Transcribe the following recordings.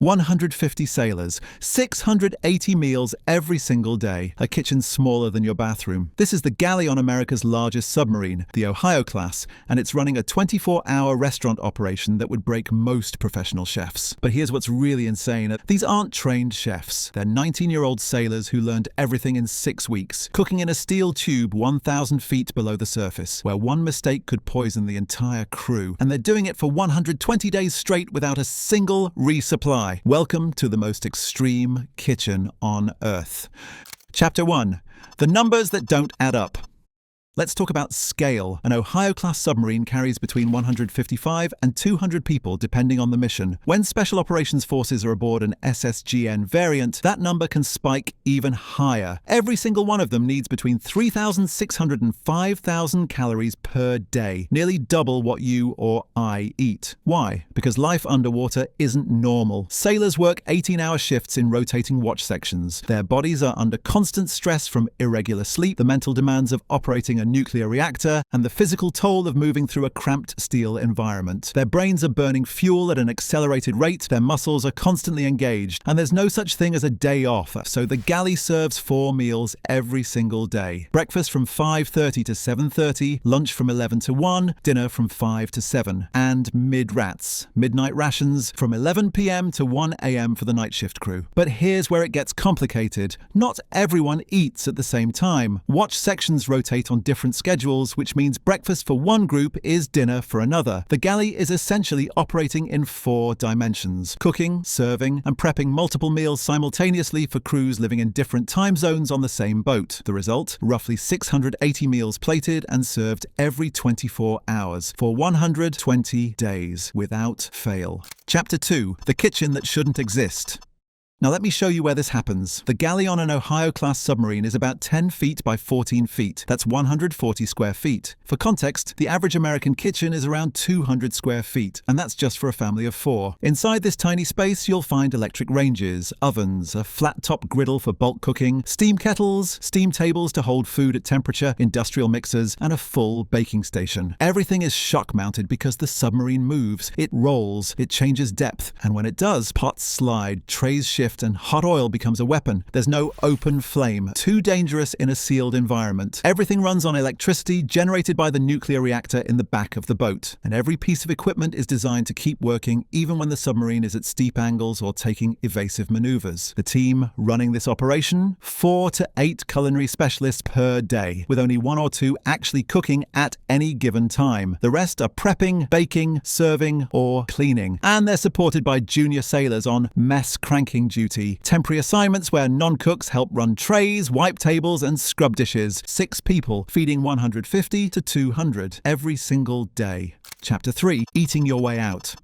150 sailors, 680 meals every single day, a kitchen smaller than your bathroom. This is the galley on America's largest submarine, the Ohio class, and it's running a 24-hour restaurant operation that would break most professional chefs. But here's what's really insane. These aren't trained chefs. They're 19-year-old sailors who learned everything in 6 weeks, cooking in a steel tube 1,000 feet below the surface, where one mistake could poison the entire crew. And they're doing it for 120 days straight without a single resupply. Welcome to the most extreme kitchen on Earth. Chapter 1. The numbers that don't add up. Let's talk about scale. An Ohio-class submarine carries between 155 and 200 people depending on the mission. When Special Operations Forces are aboard an SSGN variant, that number can spike even higher. Every single one of them needs between 3,600 and 5,000 calories per day, nearly double what you or I eat. Why? Because life underwater isn't normal. Sailors work 18-hour shifts in rotating watch sections. Their bodies are under constant stress from irregular sleep, the mental demands of operating a nuclear reactor, and the physical toll of moving through a cramped steel environment. Their brains are burning fuel at an accelerated rate, their muscles are constantly engaged, and there's no such thing as a day off, so the galley serves 4 meals every single day. Breakfast from 5:30 to 7:30, lunch from 11 to 1, dinner from 5 to 7, and mid-rats, midnight rations from 11 p.m. to 1 a.m. for the night shift crew. But here's where it gets complicated. Not everyone eats at the same time. Watch sections rotate on different schedules, which means breakfast for one group is dinner for another. The galley is essentially operating in 4 dimensions: cooking, serving, and prepping multiple meals simultaneously for crews living in different time zones on the same boat. The result? Roughly 680 meals plated and served every 24 hours for 120 days without fail. Chapter 2. The kitchen that shouldn't exist. Now let me show you where this happens. The galley on an Ohio-class submarine is about 10 feet by 14 feet. That's 140 square feet. For context, the average American kitchen is around 200 square feet, and that's just for a family of 4. Inside this tiny space, you'll find electric ranges, ovens, a flat-top griddle for bulk cooking, steam kettles, steam tables to hold food at temperature, industrial mixers, and a full baking station. Everything is shock-mounted because the submarine moves. It rolls, it changes depth, and when it does, pots slide, trays shift, and hot oil becomes a weapon. There's no open flame. Too dangerous in a sealed environment. Everything runs on electricity generated by the nuclear reactor in the back of the boat. And every piece of equipment is designed to keep working even when the submarine is at steep angles or taking evasive maneuvers. The team running this operation? 4 to 8 culinary specialists per day, with only 1 or 2 actually cooking at any given time. The rest are prepping, baking, serving, or cleaning. And they're supported by junior sailors on mess cranking duty. Temporary assignments where non-cooks help run trays, wipe tables, and scrub dishes. 6 people feeding 150 to 200 every single day. Chapter 3. Eating your way out.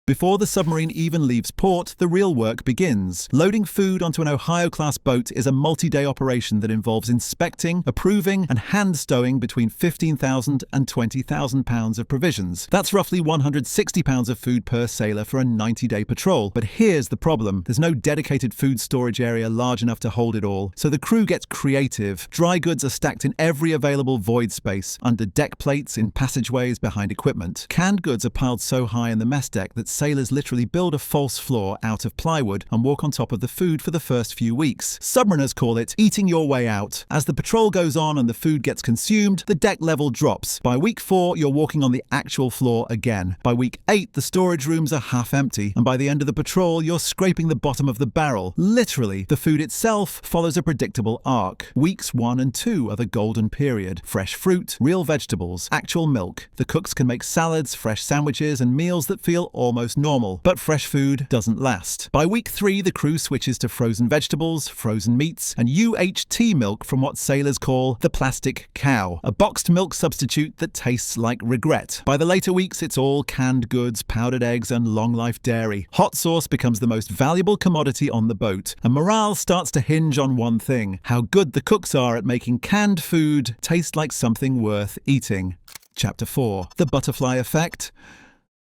Before the submarine even leaves port, the real work begins. Loading food onto an Ohio-class boat is a multi-day operation that involves inspecting, approving, and hand-stowing between 15,000 and 20,000 pounds of provisions. That's roughly 160 pounds of food per sailor for a 90-day patrol. But here's the problem. There's no dedicated food storage area large enough to hold it all, so the crew gets creative. Dry goods are stacked in every available void space, under deck plates, in passageways, behind equipment. Canned goods are piled so high in the mess deck that sailors literally build a false floor out of plywood and walk on top of the food for the first few weeks. Submariners call it eating your way out. As the patrol goes on and the food gets consumed, the deck level drops. By week 4, you're walking on the actual floor again. By week 8, the storage rooms are half empty, and by the end of the patrol, you're scraping the bottom of the barrel. Literally, the food itself follows a predictable arc. Weeks 1 and 2 are the golden period. Fresh fruit, real vegetables, actual milk. The cooks can make salads, fresh sandwiches, and meals that feel almost normal, but fresh food doesn't last. By week 3, the crew switches to frozen vegetables, frozen meats, and UHT milk from what sailors call the plastic cow, a boxed milk substitute that tastes like regret. By the later weeks, it's all canned goods, powdered eggs, and long-life dairy. Hot sauce becomes the most valuable commodity on the boat, and morale starts to hinge on one thing: how good the cooks are at making canned food taste like something worth eating. Chapter 4. The butterfly effect.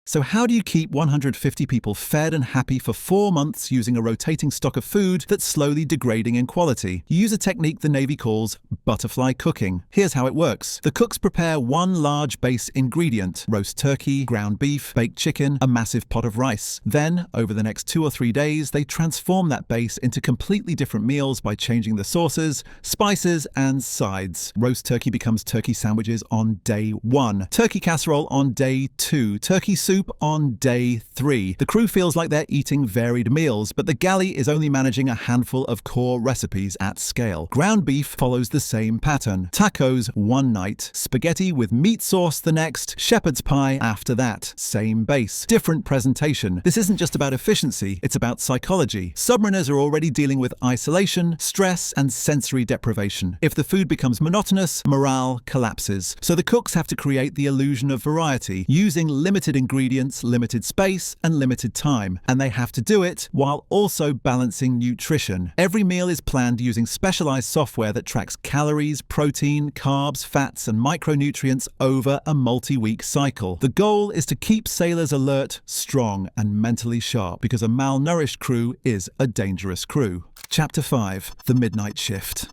So how do you keep 150 people fed and happy for 4 months using a rotating stock of food that's slowly degrading in quality? You use a technique the Navy calls butterfly cooking. Here's how it works. The cooks prepare one large base ingredient: roast turkey, ground beef, baked chicken, a massive pot of rice. Then, over the next 2 or 3 days, they transform that base into completely different meals by changing the sauces, spices, and sides. Roast turkey becomes turkey sandwiches on day 1, turkey casserole on day 2, turkey soup on day 3. The crew feels like they're eating varied meals, but the galley is only managing a handful of core recipes at scale. Ground beef follows the same pattern. Tacos one night, spaghetti with meat sauce the next, shepherd's pie after that. Same base, different presentation. This isn't just about efficiency, it's about psychology. Submariners are already dealing with isolation, stress, and sensory deprivation. If the food becomes monotonous, morale collapses. So the cooks have to create the illusion of variety, using limited ingredients, limited space, and limited time. And they have to do it while also balancing nutrition. Every meal is planned using specialized software that tracks calories, protein, carbs, fats, and micronutrients over a multi-week cycle. The goal is to keep sailors alert, strong, and mentally sharp, because a malnourished crew is a dangerous crew. Chapter 5. The Midnight Shift.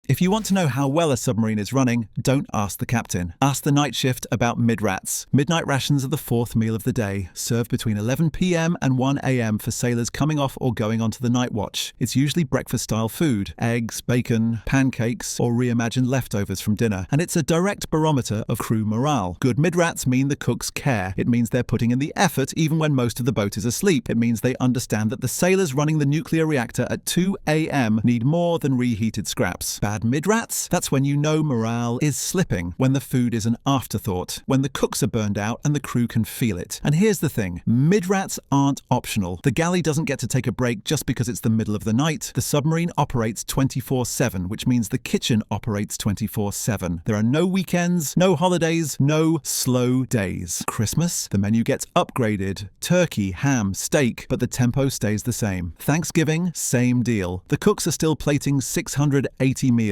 If you want to know how well a submarine is running, don't ask the captain. Ask the night shift about midrats. Midnight rations are the 4th meal of the day, served between 11 p.m. and 1 a.m. for sailors coming off or going onto the night watch. It's usually breakfast-style food: eggs, bacon, pancakes, or reimagined leftovers from dinner. And it's a direct barometer of crew morale. Good midrats mean the cooks care. It means they're putting in the effort even when most of the boat is asleep. It means they understand that the sailors running the nuclear reactor at 2 a.m. need more than reheated scraps. Bad midrats? That's when you know morale is slipping, when the food is an afterthought, when the cooks are burned out and the crew can feel it. And here's the thing, midrats aren't optional. The galley doesn't get to take a break just because it's the middle of the night. The submarine operates 24/7, which means the kitchen operates 24/7. There are no weekends, no holidays, no slow days. Christmas, the menu gets upgraded: turkey, ham, steak, but the tempo stays the same. Thanksgiving, same deal. The cooks are still plating 680 meals.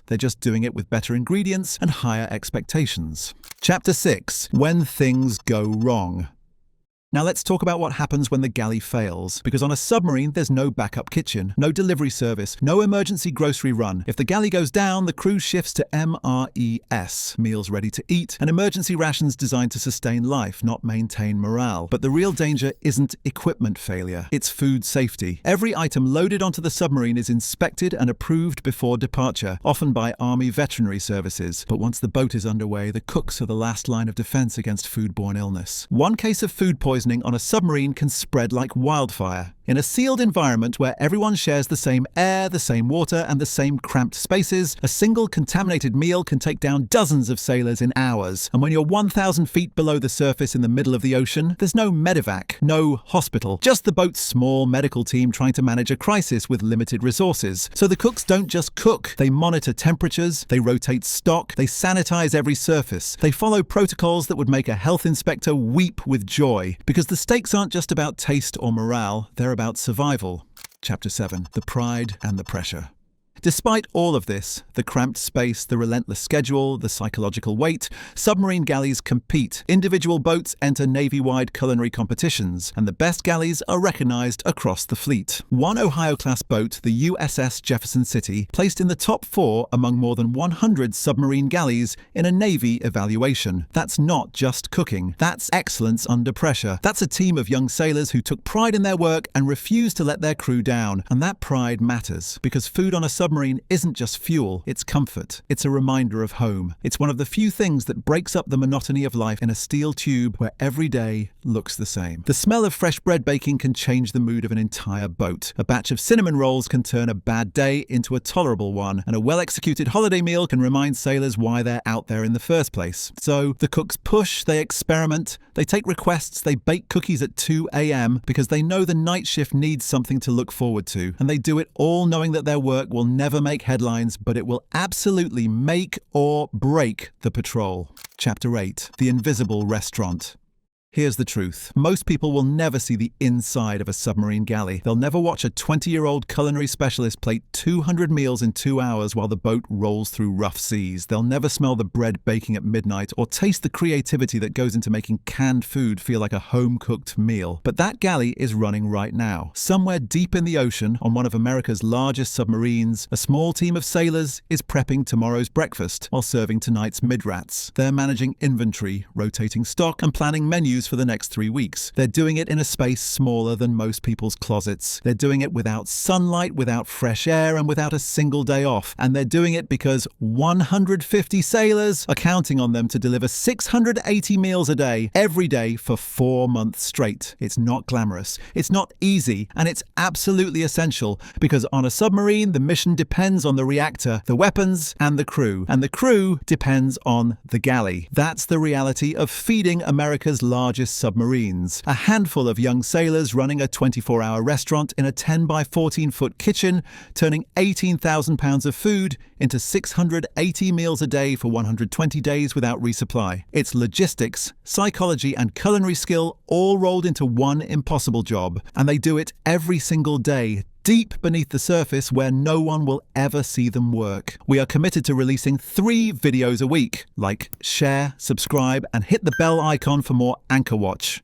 They're just doing it with better ingredients and higher expectations. Chapter 6. When things go wrong. Now let's talk about what happens when the galley fails. Because on a submarine, there's no backup kitchen, no delivery service, no emergency grocery run. If the galley goes down, the crew shifts to MRES, meals ready to eat, and emergency rations designed to sustain life, not maintain morale. But the real danger isn't equipment failure, it's food safety. Every item loaded onto the submarine is inspected and approved before departure, often by Army veterinary services. But once the boat is underway, the cooks are the last line of defense against foodborne illness. One case of food poisoning on a submarine can spread like wildfire. In a sealed environment where everyone shares the same air, the same water, and the same cramped spaces, a single contaminated meal can take down dozens of sailors in hours. And when you're 1,000 feet below the surface in the middle of the ocean, there's no medevac, no hospital, just the boat's small medical team trying to manage a crisis with limited resources. So the cooks don't just cook, they monitor temperatures, they rotate stock, they sanitize every surface. They follow protocols that would make a health inspector weep with joy. Because the stakes aren't just about taste or morale, they're about survival. Chapter 7. The Pride and the Pressure. Despite all of this, the cramped space, the relentless schedule, the psychological weight, submarine galleys compete. Individual boats enter Navy-wide culinary competitions, and the best galleys are recognized across the fleet. One Ohio-class boat, the USS Jefferson City, placed in the top 4 among more than 100 submarine galleys in a Navy evaluation. That's not just cooking. That's excellence under pressure. That's a team of young sailors who took pride in their work and refused to let their crew down. And that pride matters, because food on a submarine isn't just fuel, it's comfort. It's a reminder of home. It's one of the few things that breaks up the monotony of life in a steel tube where every day looks the same. The smell of fresh bread baking can change the mood of an entire boat. A batch of cinnamon rolls can turn a bad day into a tolerable one, and a well-executed holiday meal can remind sailors why they're out there in the first place. So the cooks push, they experiment, they take requests, they bake cookies at 2 a.m. because they know the night shift needs something to look forward to, and they do it all knowing that their work will never make headlines, but it will absolutely make or break the patrol. Chapter 8. The Invisible Restaurant. Here's the truth. Most people will never see the inside of a submarine galley. They'll never watch a 20-year-old culinary specialist plate 200 meals in 2 hours while the boat rolls through rough seas. They'll never smell the bread baking at midnight or taste the creativity that goes into making canned food feel like a home-cooked meal. But that galley is running right now. Somewhere deep in the ocean, on one of America's largest submarines, a small team of sailors is prepping tomorrow's breakfast while serving tonight's midrats. They're managing inventory, rotating stock, and planning menus for the next 3 weeks. They're doing it in a space smaller than most people's closets. They're doing it without sunlight, without fresh air, and without a single day off. And they're doing it because 150 sailors are counting on them to deliver 680 meals a day, every day for 4 months straight. It's not glamorous, it's not easy, and it's absolutely essential because on a submarine, the mission depends on the reactor, the weapons, and the crew. And the crew depends on the galley. That's the reality of feeding America's largest submarines. A handful of young sailors running a 24-hour restaurant in a 10 by 14-foot kitchen, turning 18,000 pounds of food into 680 meals a day for 120 days without resupply. It's logistics, psychology, and culinary skill all rolled into one impossible job, and they do it every single day, deep beneath the surface where no one will ever see them work. We are committed to releasing 3 videos a week. Like, share, subscribe, and hit the bell icon for more Anchor Watch.